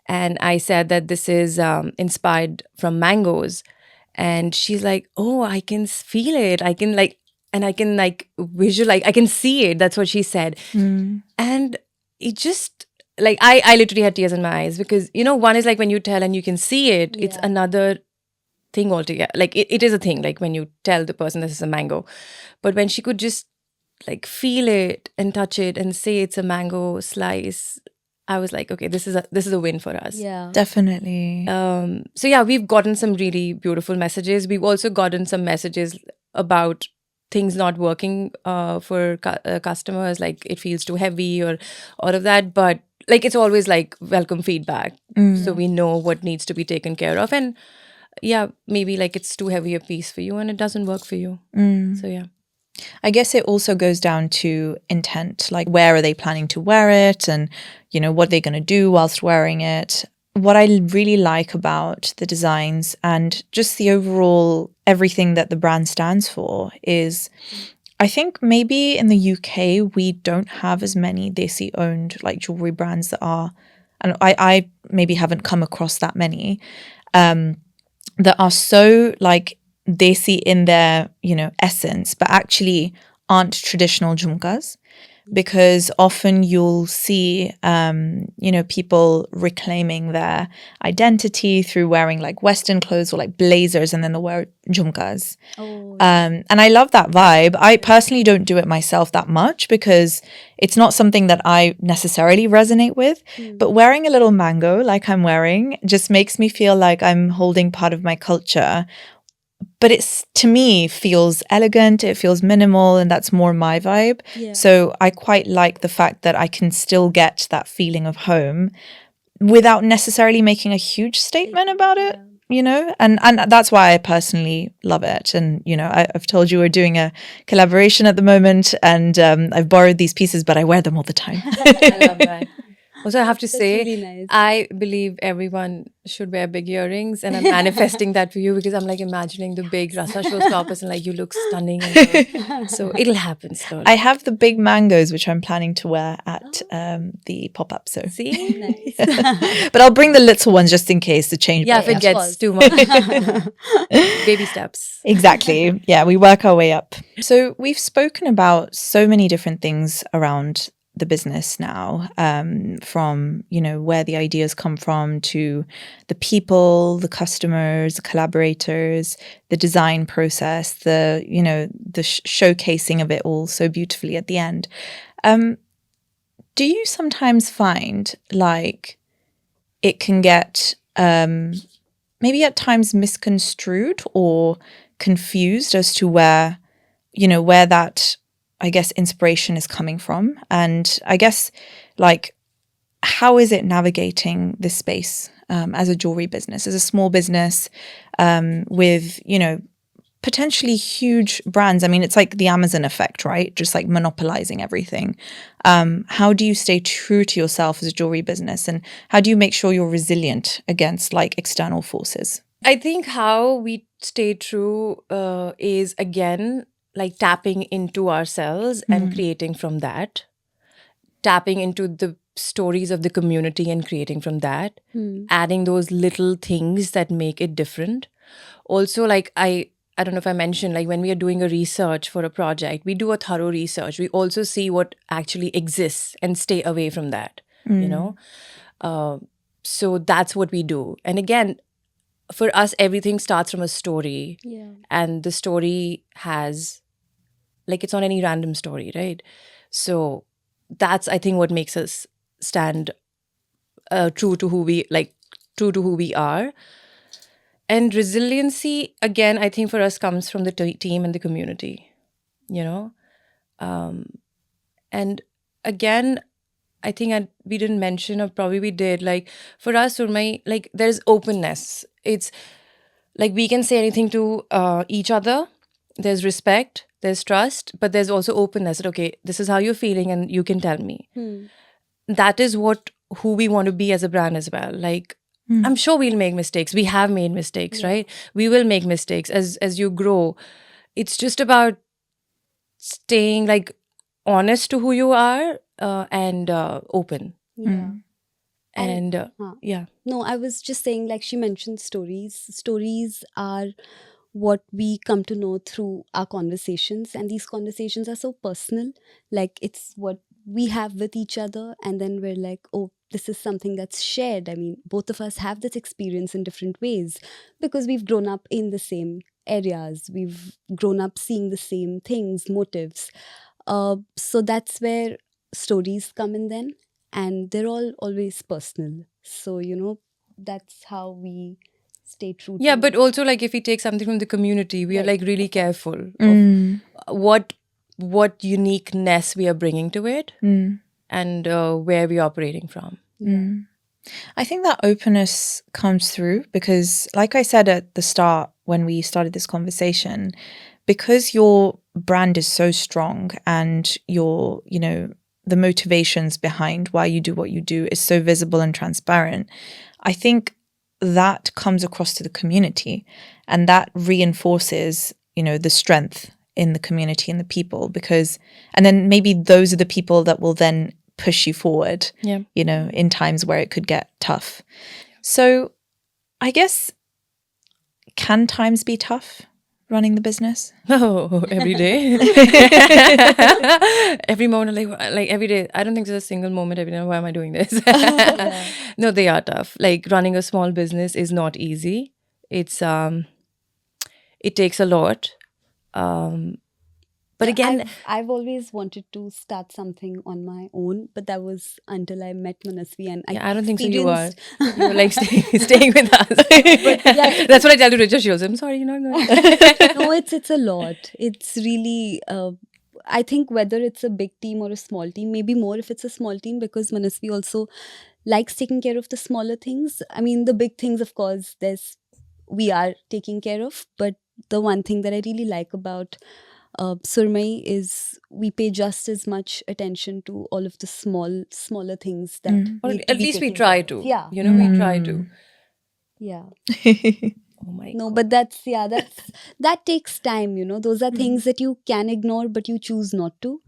And I said that this is inspired from mangoes. And she's like, "Oh, I can feel it. I can like, and I can like visualize. I can see it." That's what she said. And it just like I literally had tears in my eyes, because one is like when you tell and you can see it. It's Yeah. another thing altogether. Like it is a thing. Like when you tell the person this is a mango, but when she could just like feel it and touch it and say it's a mango slice, I was like, okay, this is a win for us. Yeah. Definitely. So yeah, we've gotten some really beautiful messages. We've also gotten some messages about things not working for customers, like it feels too heavy or all of that. But like it's always like welcome feedback, so we know what needs to be taken care of. And yeah, maybe like it's too heavy a piece for you and it doesn't work for you. So yeah. I guess it also goes down to intent, like where are they planning to wear it, and what they're going to do whilst wearing it. What I really like about the designs and just the overall everything that the brand stands for is, I think maybe in the UK we don't have as many Desi owned like jewelry brands that are, and I maybe haven't come across that many that are so like Desi in their, essence, but actually aren't traditional jhumkas. Because often you'll see, people reclaiming their identity through wearing like Western clothes or like blazers, and then they'll wear jhumkas. Oh, And I love that vibe. I personally don't do it myself that much because it's not something that I necessarily resonate with. But wearing a little mango like I'm wearing just makes me feel like I'm holding part of my culture. But it's, to me, feels elegant, it feels minimal, and that's more my vibe. Yeah. So I quite like the fact that I can still get that feeling of home without necessarily making a huge statement about it, and that's why I personally love it. And, I've told you we're doing a collaboration at the moment, and I've borrowed these pieces, but I wear them all the time. I love that. Also, I have to That's say, really nice. I believe everyone should wear big earrings, and I'm manifesting that for you because I'm like imagining the big Rasa showstoppers and like you look stunning. And so it'll happen slowly. I have the big mangoes, which I'm planning to wear at the pop-up. So See? Nice. but I'll bring the little ones just in case to change. Yeah, if it of gets course. too much. Baby steps. Exactly. Yeah, we work our way up. So we've spoken about so many different things around the business now, from, where the ideas come from to the people, the customers, the collaborators, the design process, the showcasing of it all so beautifully at the end. Do you sometimes find like it can get maybe at times misconstrued or confused as to where that, I guess, inspiration is coming from? And I guess, like, how is it navigating this space as a jewelry business, as a small business with, potentially huge brands? I mean, it's like the Amazon effect, right? Just like monopolizing everything. How do you stay true to yourself as a jewelry business? And how do you make sure you're resilient against like external forces? I think how we stay true is, again, like tapping into ourselves and creating from that. tapping into the stories of the community and creating from that, adding those little things that make it different. Also, like I don't know if I mentioned, like when we are doing a research for a project, we do a thorough research. We also see what actually exists and stay away from that, you know? So that's what we do. And again, for us, everything starts from a story. Yeah. And the story has, like, it's not any random story, right? So that's, I think, what makes us stand true to who we are. And resiliency, again, I think for us comes from the team and the community, you know? And again, I think we didn't mention, or probably we did, like for us, Surmeyi, like there's openness. It's like we can say anything to each other. There's respect, there's trust, but there's also openness that, okay, this is how you're feeling and you can tell me. That is who we want to be as a brand as well. Like, I'm sure we'll make mistakes. We have made mistakes, right? We will make mistakes as you grow. It's just about staying like honest to who you are and open. Yeah. And yeah. No, I was just saying, like she mentioned stories. Stories are what we come to know through our conversations. And these conversations are so personal. Like it's what we have with each other. And then we're like, oh, this is something that's shared. I mean, both of us have this experience in different ways because we've grown up in the same areas. We've grown up seeing the same things, motives. So that's where stories come in then. And they're all always personal. So, you know, that's how we stay true Yeah, to but also like if we take something from the community, we are like really careful Mm. of what uniqueness we are bringing to it and where we're operating from. I think that openness comes through because, like I said at the start when we started this conversation, because your brand is so strong and your, you know, the motivations behind why you do what you do is so visible and transparent, I think that comes across to the community and that reinforces, you know, the strength in the community and the people and then maybe those are the people that will then push you forward, you know, in times where it could get tough. So I guess, can times be tough running the business? Oh, every day. Every moment, like every day. I don't think there's a single moment every day, why am I doing this? No, they are tough. Like running a small business is not easy. It's it takes a lot. But again, I've always wanted to start something on my own, but that was until I met Manasvi and I don't think so. You are like staying with us. That's what I tell to Richard. She goes, I'm sorry, no. No, it's a lot. It's really. I think whether it's a big team or a small team, maybe more if it's a small team, because Manasvi also likes taking care of the smaller things. I mean, the big things, of course, we are taking care of. But the one thing that I really like about Surmeyi is we pay just as much attention to all of the smaller things that or need to at be least we taken try care of. to. Yeah. You know, we try to. Yeah. Oh my No, God. but that takes time, you know. Those are things that you can ignore, but you choose not to.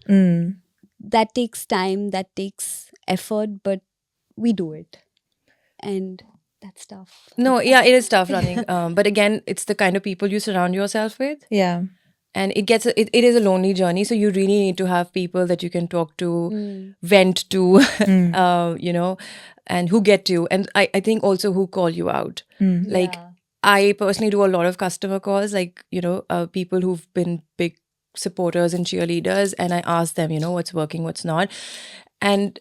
That takes time, that takes effort, but we do it. And that's tough. No, yeah, it is tough running. But again, it's the kind of people you surround yourself with. Yeah. And it is a lonely journey. So you really need to have people that you can talk to, vent to, you know, and who get you. And I think also who call you out. Like I personally do a lot of customer calls, like, you know, people who've been big supporters and cheerleaders. And I ask them, you know, what's working, what's not. And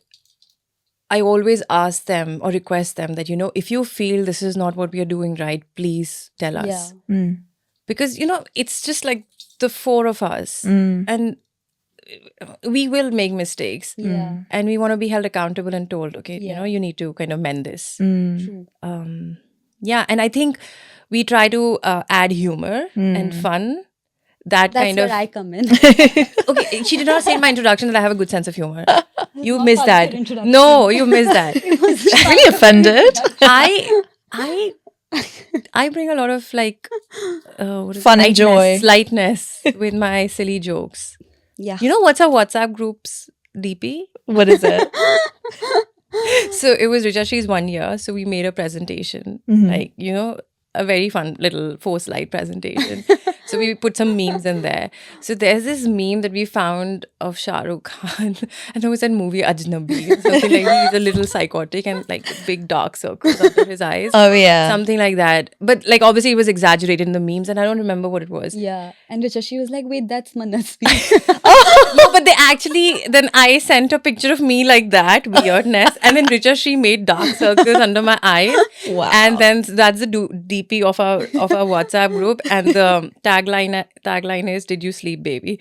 I always ask them or request them that, you know, if you feel this is not what we are doing right, please tell us. Because, you know, it's just like the four of us and we will make mistakes and we want to be held accountable and told, okay, you know, you need to kind of mend this. True. Yeah. And I think we try to add humor and fun. That's kind of where I come in. Okay, she did not say in my introduction that I have a good sense of humor. You missed that. No, you missed that. She's really offended. I bring a lot of like fun and joy, lightness with my silly jokes. Yeah. You know what's our WhatsApp groups DP. What is it? So it was Rijashi's 1 year. So we made a presentation, like, a very fun little 4-slide presentation. So we put some memes in there. So there's this meme that we found of Shah Rukh Khan. And it was that movie Ajnabi. Something like he's a little psychotic and like big dark circles under his eyes. Oh, yeah. Something like that. But like obviously it was exaggerated in the memes and I don't remember what it was. Yeah. And Richashi was like, wait, that's Manasvi. No, but then I sent a picture of me like that, weirdness. And then Richashi made dark circles under my eyes. Wow. And then that's the DP of our WhatsApp group. And the tagline is, "Did you sleep, baby?"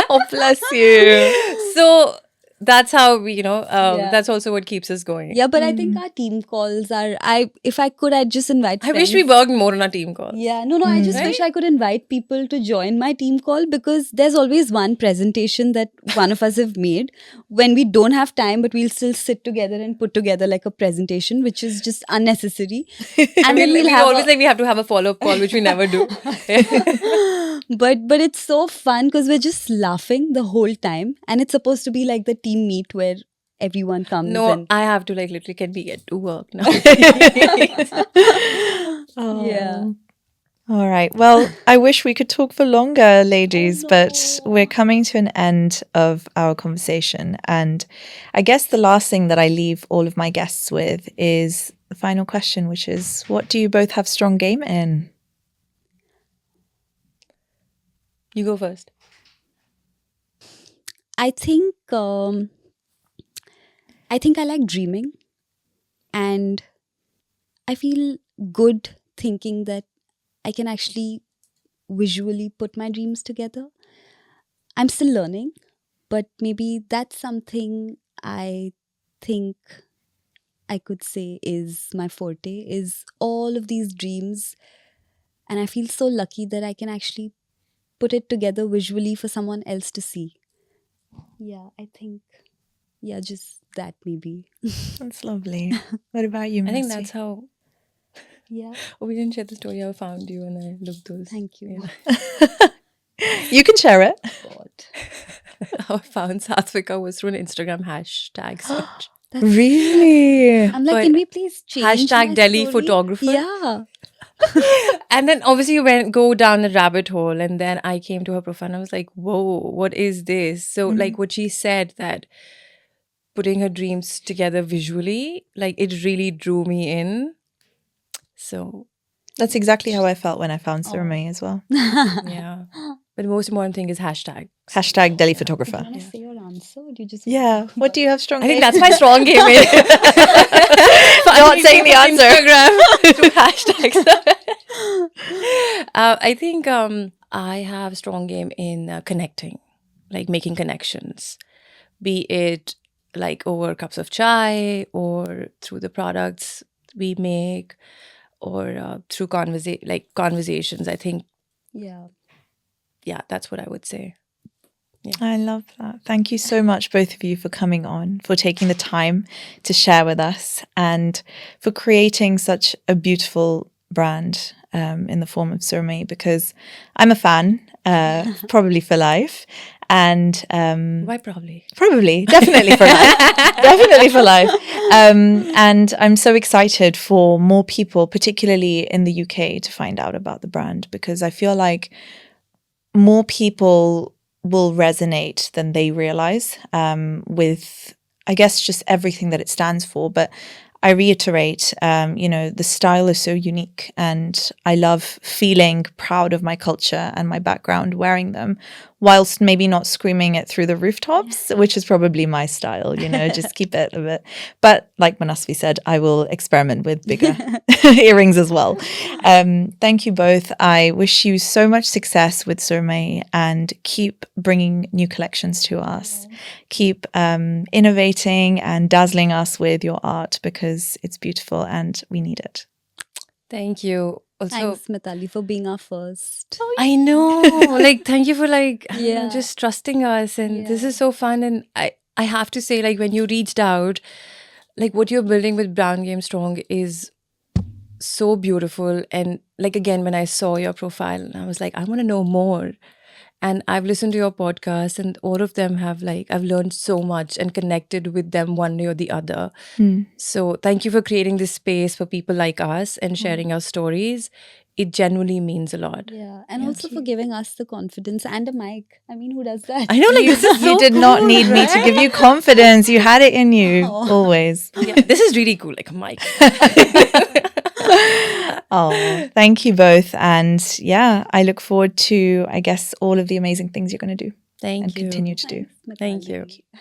Oh, bless you. So that's how we, that's also what keeps us going. Yeah, but I think our team calls are, if I could, I'd just invite I wish we worked more on our team calls. Yeah, no, I just wish I could invite people to join my team call because there's always one presentation that one of us have made when we don't have time, but we'll still sit together and put together like a presentation, which is just unnecessary. And then we always we have to have a follow-up call, which we never do. But it's so fun because we're just laughing the whole time, and it's supposed to be like the team meet where everyone comes. No, I have to like literally, can we get to work now? Yeah. All right. Well, I wish we could talk for longer, ladies, but we're coming to an end of our conversation. And I guess the last thing that I leave all of my guests with is the final question, which is, what do you both have strong game in? You go first. I think I like dreaming, and I feel good thinking that I can actually visually put my dreams together. I'm still learning, but maybe that's something I think I could say is my forte, is all of these dreams. And I feel so lucky that I can actually put it together visually for someone else to see. Yeah, I think, just that maybe. That's lovely. What about you, I think Manasvi? that's how. Yeah. Oh, we didn't share the story how I found you and I looked those. Thank you. You can share it. God. How I found Sathvika was through an Instagram hashtag search. Really? I'm like, But can we please change hashtag my Delhi story? photographer? Yeah. And then obviously you go down the rabbit hole, and then I came to her profile and I was like, whoa, what is this? So like what she said, that putting her dreams together visually, like it really drew me in. So That's exactly how I felt when I found Surmeyi as well. yeah. But the most important thing is hashtag. Hashtag Delhi photographer. Can I say your answer? Or do you just Yeah. What do you have strong I think game that's my strong game. Not saying the answer. Instagram through hashtags. I think I have strong game in connecting, like making connections, be it like over cups of chai or through the products we make or through conversations. I think, Yeah. that's what I would say. I love that. Thank you so much, both of you, for coming on, for taking the time to share with us, and for creating such a beautiful brand in the form of Surmeyi, because I'm a fan, probably for life. And Why probably? Probably, definitely for life. Definitely for life. And I'm so excited for more people, particularly in the UK, to find out about the brand, because I feel like more people will resonate than they realize with, I guess, just everything that it stands for. But I reiterate, the style is so unique, and I love feeling proud of my culture and my background wearing them, whilst maybe not screaming it through the rooftops, which is probably my style, just keep it a bit. But like Manasvi said, I will experiment with bigger earrings as well. Thank you both. I wish you so much success with Surmeyi, and keep bringing new collections to us. Keep innovating and dazzling us with your art, because it's beautiful and we need it. Thank you. Also, Thanks, Mitali, for being our first. I know. Thank you for Yeah. just trusting us. And this is so fun. And I have to say, when you reached out, what you're building with Brown Game Strong is so beautiful. And again, when I saw your profile, I was like, I want to know more. And I've listened to your podcast, and all of them have I've learned so much and connected with them one way or the other. So thank you for creating this space for people like us and sharing our stories. It genuinely means a lot. Yeah, and also for giving us the confidence and a mic. I mean, who does that? I know, this is so You did not cool, need me to give you confidence. You had it in you, always. Yeah, this is really cool, like a mic. Oh, thank you both. And yeah, I look forward to, I guess, all of the amazing things you're going to do Thank and you. continue to do. Thanks, Thank Mithal. you.